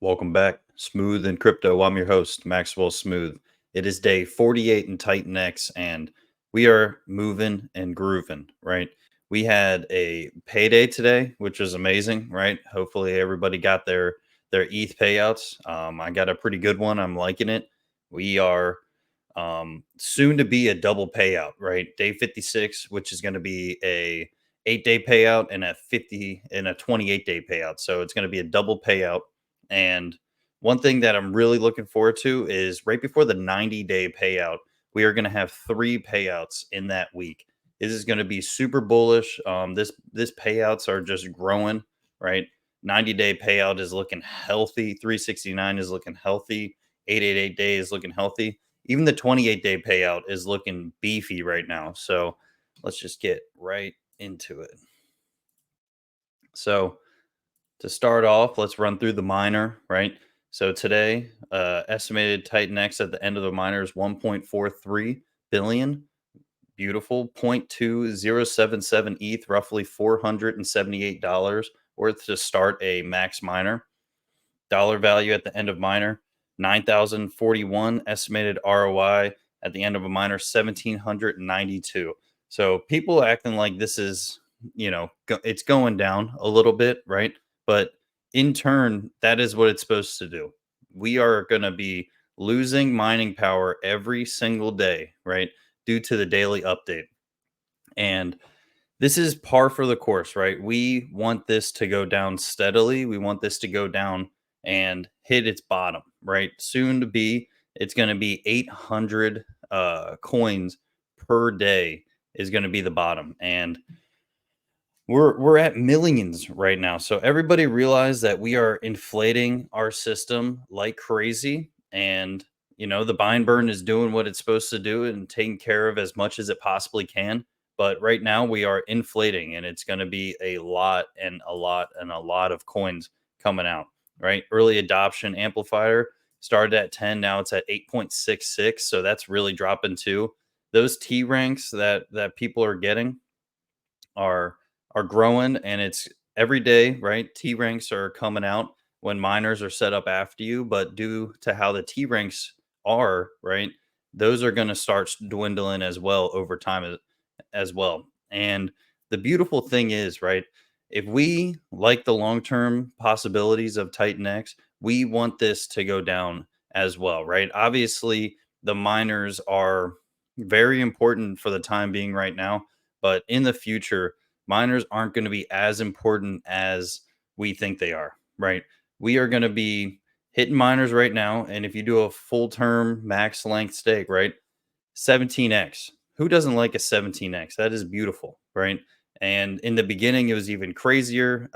Welcome back, Smooth and Crypto. I'm your host, Maxwell Smooth. It is day 48 in Titan X, and we are moving and grooving, right? We had a payday today, which was amazing, right? Hopefully, everybody got their ETH payouts. I got a pretty good one. I'm liking it. We are soon to be a double payout, right? Day 56, which is going to be a 8-day payout and a 28-day payout. So it's going to be a double payout. And one thing that I'm really looking forward to is right before the 90-day payout, we are going to have three payouts in that week. This is going to be super bullish. This payouts are just growing, right? 90-day payout is looking healthy. 369 is looking healthy. 888 day is looking healthy. Even the 28-day payout is looking beefy right now. So let's just get right into it. So to start off, let's run through the miner, right? So today, estimated Titan X at the end of the miner is 1.43 billion. Beautiful. 0.2077 ETH, roughly $478 worth to start a max miner. Dollar value at the end of miner, 9,041. Estimated ROI at the end of a miner, 1,792. So people acting like this is, it's going down a little bit, right? But in turn, that is what it's supposed to do. We are going to be losing mining power every single day, right? Due to the daily update. And this is par for the course, right? We want this to go down steadily. We want this to go down and hit its bottom, right? Soon to be, it's going to be 800 coins per day is going to be the bottom, and we're at millions right now. So everybody realize that we are inflating our system like crazy, and the buy and burn is doing what it's supposed to do and taking care of as much as it possibly can. But right now we are inflating, and it's going to be a lot and a lot and a lot of coins coming out. Right, early adoption amplifier started at 10, now it's at 8.66, so that's really dropping too. Those T ranks that people are getting are growing, and it's every day, right? T ranks are coming out when miners are set up after you, but due to how the T ranks are, right, those are going to start dwindling as well over time as well. And the beautiful thing is, right, if we like the long-term possibilities of Titan X, we want this to go down as well, right? Obviously, the miners are very important for the time being right now, but in the future, miners aren't going to be as important as we think they are, right? We are going to be hitting miners right now. And if you do a full term max length stake, right? 17x. Who doesn't like a 17x? That is beautiful, right? And in the beginning, it was even crazier.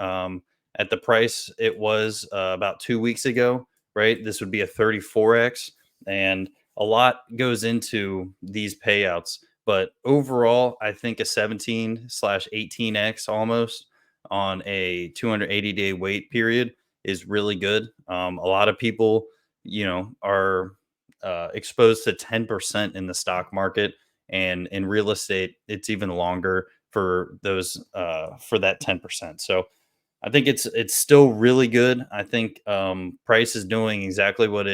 At the price it was about 2 weeks ago, right? This would be a 34x, and a lot goes into these payouts. But overall, I think a 17/18x almost on a 280-day wait period is really good. A lot of people, are exposed to 10% in the stock market, and in real estate it's even longer for those for that 10%. So I think it's still really good. I think price is doing exactly what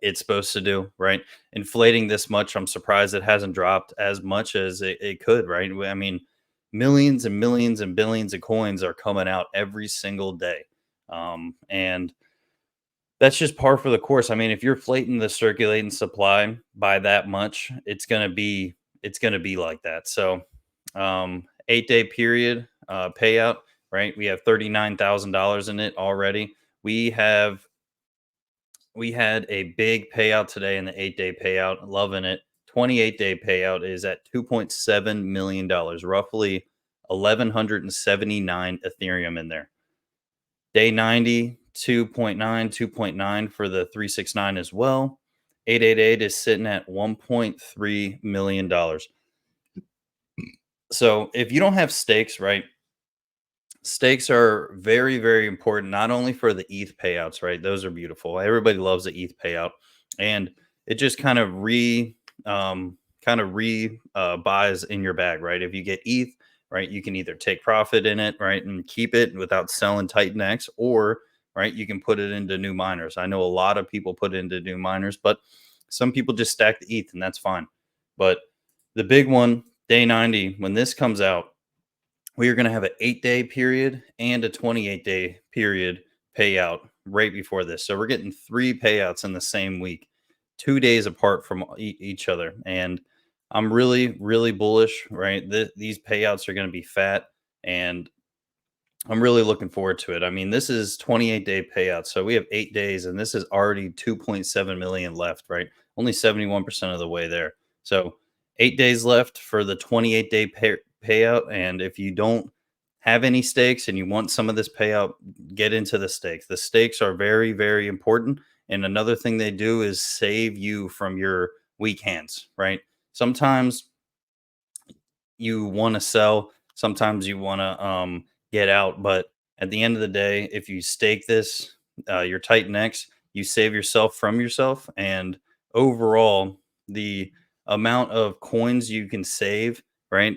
it's supposed to do, right? Inflating this much, I'm surprised it hasn't dropped as much as it could, right? I mean, millions and millions and billions of coins are coming out every single day. And that's just par for the course. I mean, if you're inflating the circulating supply by that much, it's gonna be like that. So 8-day period payout, right? We have $39,000 in it already. We have we had a big payout today in the 8-day payout. Loving it. 28-day payout is at $2.7 million, roughly 1,179 Ethereum in there. Day 90, 2.9, 2.9 for the 369 as well. 888 is sitting at $1.3 million. So if you don't have stakes, right? Stakes are very, very important, not only for the ETH payouts, right? Those are beautiful. Everybody loves the ETH payout. And it just kind of buys in your bag, right? If you get ETH, right, you can either take profit in it, right, and keep it without selling Titan X, or right? You can put it into new miners. I know a lot of people put it into new miners, but some people just stack the ETH, and that's fine. But the big one, day 90, when this comes out, we are going to have an 8 day period and a 28-day period payout right before this. So we're getting three payouts in the same week, 2 days apart from each other. And I'm really, really bullish, right? These payouts are going to be fat. And I'm really looking forward to it. I mean, this is 28-day payout. So we have 8 days, and this is already 2.7 million left, right? Only 71% of the way there. So 8 days left for the 28-day payout. And if you don't have any stakes and you want some of this payout, get into the stakes. The stakes are very, very important. And another thing they do is save you from your weak hands, right? Sometimes you want to sell, sometimes you want to get out, but at the end of the day, if you stake this, your Titan X, you save yourself from yourself, and overall, the amount of coins you can save, right?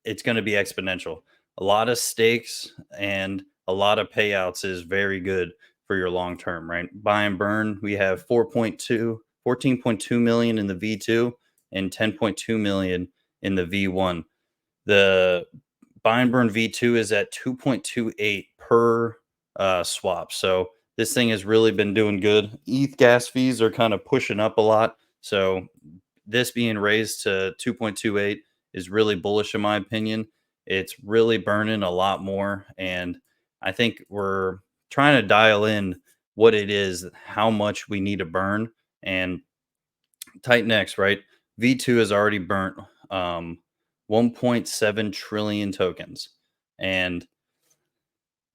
It's going to be exponential. A lot of stakes and a lot of payouts is very good for your long term, right? Buy and burn, we have 14.2 million in the V2 and 10.2 million in the V1. The buy and burn V2 is at 2.28 per swap. So this thing has really been doing good. ETH gas fees are kind of pushing up a lot. So this being raised to 2.28 is really bullish in my opinion. It's really burning a lot more. And I think we're trying to dial in what it is, how much we need to burn. And Titan X, right? V2 has already burnt 1.7 trillion tokens. And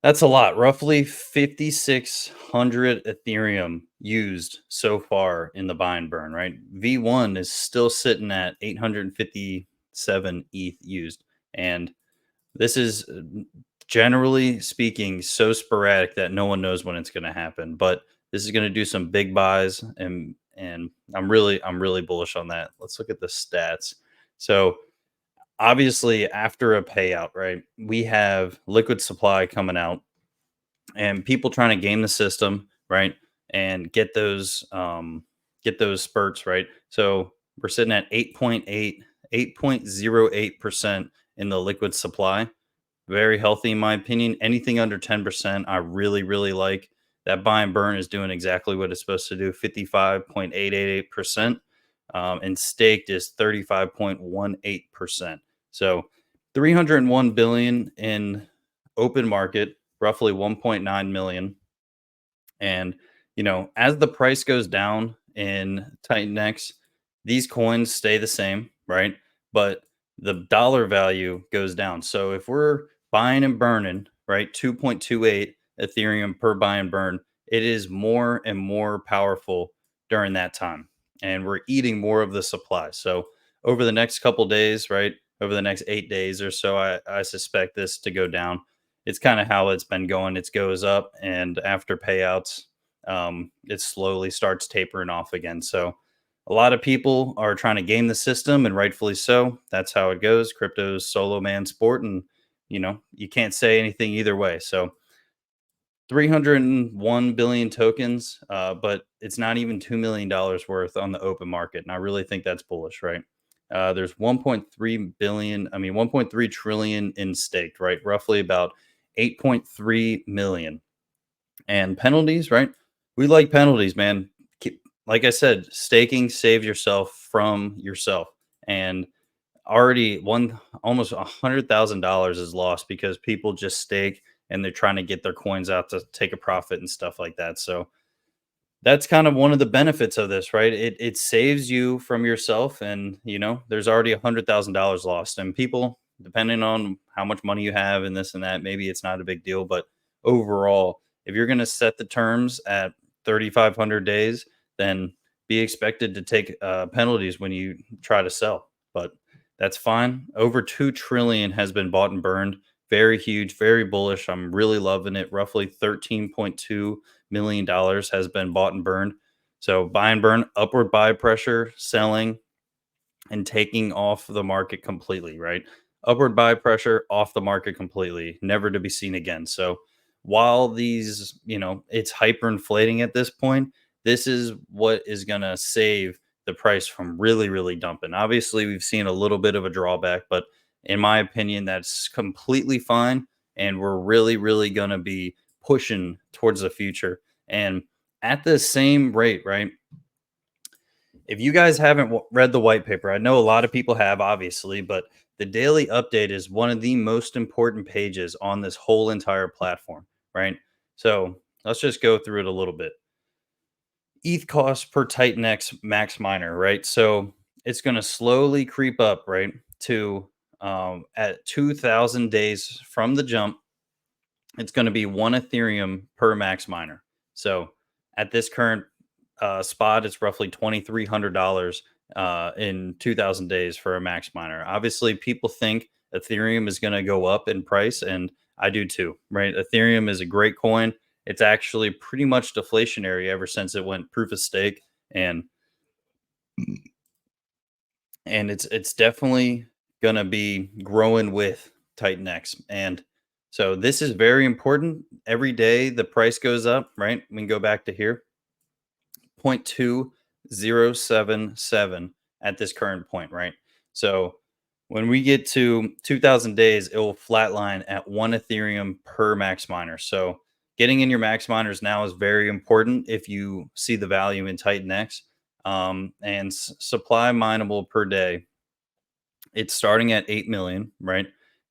that's a lot. Roughly 5,600 Ethereum used so far in the buy and burn, right? V1 is still sitting at 857 ETH used. And this is generally speaking so sporadic that no one knows when it's going to happen. But this is going to do some big buys, and I'm really bullish on that. Let's look at the stats. So obviously after a payout, right? We have liquid supply coming out and people trying to game the system, right? And get those spurts, right? So we're sitting at 8.08% in the liquid supply. Very healthy in my opinion. Anything under 10%, I really, really like. That buy and burn is doing exactly what it's supposed to do, 55.888%. And staked is 35.18%. So 301 billion in open market, roughly 1.9 million. And, as the price goes down in Titan X, these coins stay the same, right? But the dollar value goes down. So if we're buying and burning, right, 2.28 Ethereum per buy and burn, it is more and more powerful during that time. And we're eating more of the supply. So over the next couple days, right, over the next 8 days or so, I suspect this to go down. It's kind of how it's been going. It goes up, and after payouts, it slowly starts tapering off again. So a lot of people are trying to game the system, and rightfully so. That's how it goes. Crypto's solo man sport, and you can't say anything either way. So 301 billion tokens, but it's not even $2 million worth on the open market, and I really think that's bullish, right? There's 1.3 billion, I mean 1.3 trillion in staked, right? Roughly about 8.3 million. And penalties, right? We like penalties, man. Like I said, staking saves yourself from yourself. And already one almost $100,000 is lost because people just stake and they're trying to get their coins out to take a profit and stuff like that. So that's kind of one of the benefits of this, right? It saves you from yourself, and there's already $100,000 lost, and people, depending on how much money you have and this and that, maybe it's not a big deal, but overall, if you're going to set the terms at 3,500 days, then be expected to take penalties when you try to sell. But that's fine. Over 2 trillion has been bought and burned. Very huge, very bullish. I'm really loving it. Roughly $13.2 million has been bought and burned. So buy and burn, upward buy pressure, selling, and taking off the market completely, right? Upward buy pressure, off the market completely, never to be seen again. So while these, it's hyperinflating at this point, this is what is going to save the price from really, really dumping. Obviously, we've seen a little bit of a drawback, but in my opinion, that's completely fine. And we're really, really going to be pushing towards the future. And at the same rate, right? If you guys haven't read the white paper, I know a lot of people have, obviously, but the daily update is one of the most important pages on this whole entire platform, right? So let's just go through it a little bit. ETH cost per Titan X max miner, right? So it's going to slowly creep up, right? To at 2,000 days from the jump, it's going to be 1 Ethereum per max miner. So at this current spot, it's roughly $2,300 in 2,000 days for a max miner. Obviously, people think Ethereum is going to go up in price, and I do too, right? Ethereum is a great coin. It's actually pretty much deflationary ever since it went proof of stake, and it's definitely going to be growing with Titan X. And so this is very important. Every day the price goes up, right? We can go back to here, 0.2077 at this current point, right? So when we get to 2000 days, it will flatline at 1 Ethereum per max miner. So getting in your max miners now is very important if you see the value in Titan X. And supply mineable per day, it's starting at 8 million, right?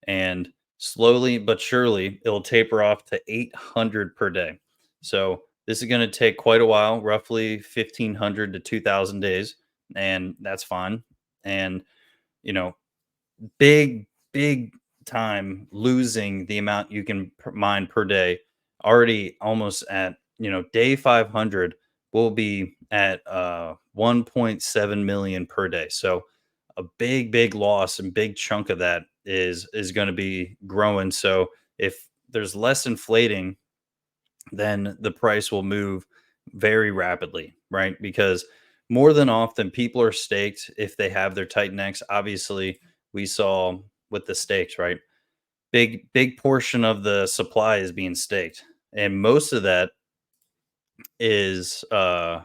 And slowly but surely it'll taper off to 800 per day. So this is going to take quite a while, roughly 1500 to 2000 days, and that's fine. And you know, big time losing the amount you can mine per day. Already almost at, day 500 will be at 1.7 million per day. So a big loss and big chunk of that is going to be growing. So if there's less inflating, then the price will move very rapidly, right? Because more than often people are staked if they have their Titan X. Obviously, we saw with the stakes, right? Big portion of the supply is being staked. And most of that is so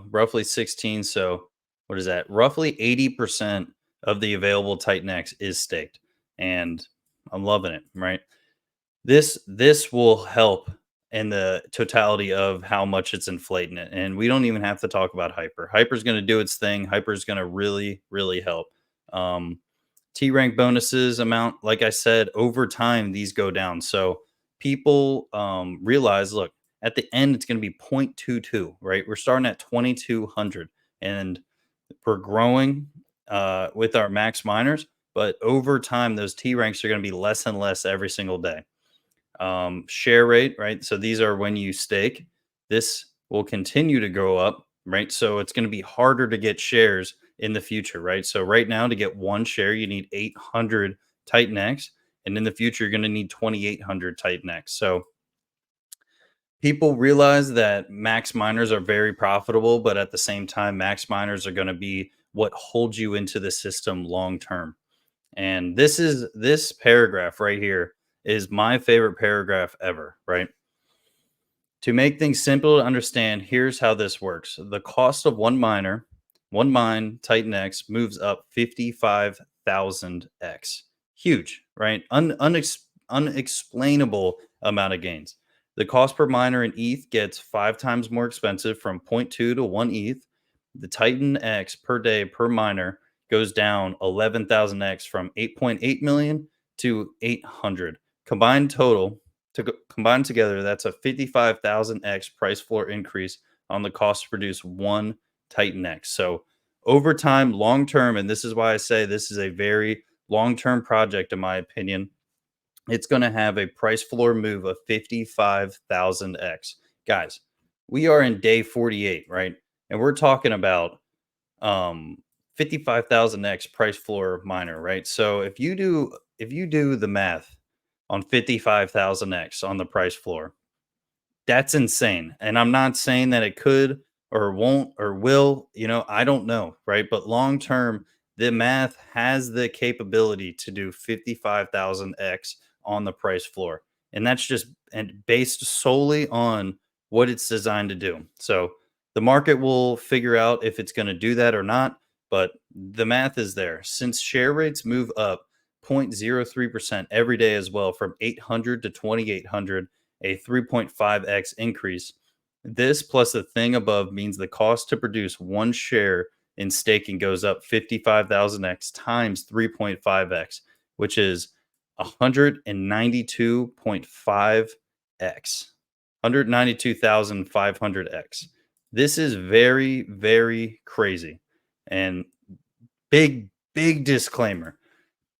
roughly 16. So what is that? Roughly 80% of the available Titan X is staked. And I'm loving it, right? This will help in the totality of how much it's inflating it, and we don't even have to talk about Hyper. Hyper's gonna do its thing. Hyper's gonna really, really help. Um, T rank bonuses amount, like I said, over time these go down. So people realize, look, at the end it's gonna be 0.22, right? We're starting at 2,200, and we're growing with our max miners, but over time those T ranks are gonna be less and less every single day. Share rate, right? So these are when you stake. This will continue to go up, right? So it's going to be harder to get shares in the future, right? So right now to get one share, you need 800 Titan X, and in the future, you're going to need 2,800 Titan X. So people realize that max miners are very profitable, but at the same time, max miners are going to be what holds you into the system long term. And this paragraph right here is my favorite paragraph ever, right? To make things simple to understand, here's how this works. The cost of one miner, one mine, Titan X, moves up 55,000x. Huge, right? Unexplainable amount of gains. The cost per miner in ETH gets 5 times more expensive from zero point 0.2 to 1 ETH. The Titan X per day per miner goes down 11,000x from 8.8 million to 800. Combined total combined together, that's a 55,000x price floor increase on the cost to produce one Titan X. So over time, long term, and this is why I say this is a very long term project, in my opinion, it's going to have a price floor move of 55,000x. Guys, we are in day 48, right? And we're talking about 55,000x price floor miner, right? So if you do the math on 55,000x on the price floor, that's insane. And I'm not saying that it could or won't or will, I don't know, right? But long term, the math has the capability to do 55,000x on the price floor. And and based solely on what it's designed to do. So the market will figure out if it's going to do that or not, but the math is there. Since share rates move up 0.03% every day as well, from 800 to 2,800, a 3.5x increase. This plus the thing above means the cost to produce one share in staking goes up 55,000x times 3.5x, which is 192.5x, 192,500x. This is very, very crazy. And big disclaimer,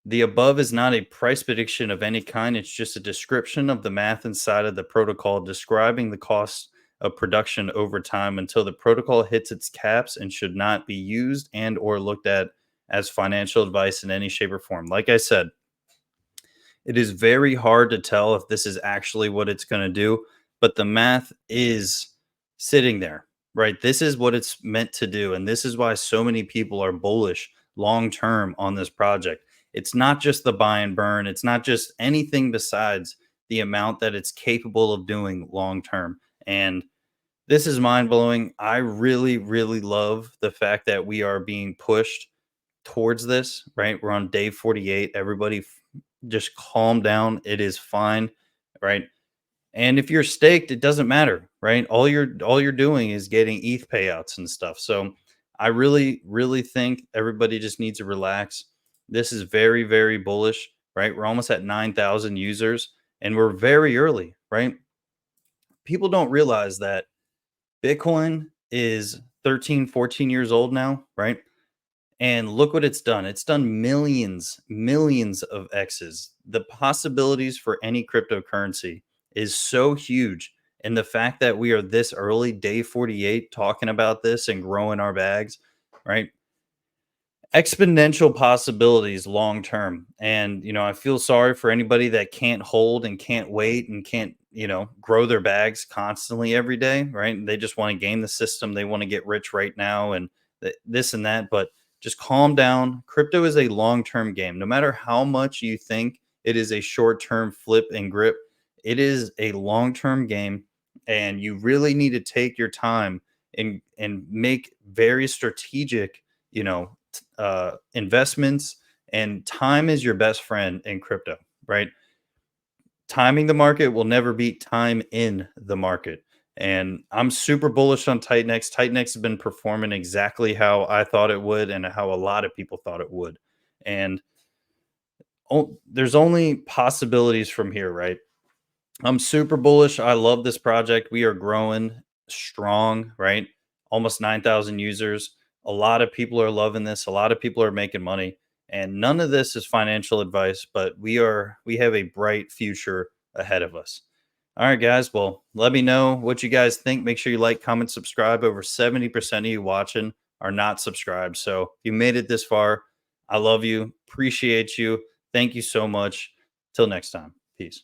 the above is not a price prediction of any kind. It's just a description of the math inside of the protocol describing the cost of production over time until the protocol hits its caps, and should not be used and or looked at as financial advice in any shape or form. Like I said, it is very hard to tell if this is actually what it's going to do, but the math is sitting there, right? This is what it's meant to do. And this is why so many people are bullish long term on this project. It's not just the buy and burn, it's not just anything besides the amount that it's capable of doing long term. And this is mind blowing. I really, really love the fact that we are being pushed towards this, right? We're on day 48. Everybody just calm down. It is fine, right? And if you're staked, it doesn't matter, right? All you're doing is getting ETH payouts and stuff. So I really, really think everybody just needs to relax. This is very, very bullish, right? We're almost at 9,000 users and we're very early, right? People don't realize that Bitcoin is 13, 14 years old now, right? And look what it's done. It's done millions, millions of X's. The possibilities for any cryptocurrency is so huge. And the fact that we are this early, day 48, talking about this and growing our bags, right? Exponential possibilities long term. And I feel sorry for anybody that can't hold and can't wait and can't grow their bags constantly every day, right? They just want to game the system, they want to get rich right now, and this and that. But just calm down. Crypto is a long term game. No matter how much you think it is a short term flip and grip, it is a long term game, and you really need to take your time and make very strategic you know investments. And time is your best friend in crypto, right? Timing the market will never beat time in the market. And I'm super bullish on Titanx. Titanx has been performing exactly how I thought it would and how a lot of people thought it would. And there's only possibilities from here, right? I'm super bullish. I love this project. We are growing strong, right? Almost 9,000 users. A lot of people are loving this. A lot of people are making money. And none of this is financial advice, but we have a bright future ahead of us. All right, guys. Well, let me know what you guys think. Make sure you like, comment, subscribe. Over 70% of you watching are not subscribed. So if you made it this far, I love you. Appreciate you. Thank you so much. Till next time. Peace.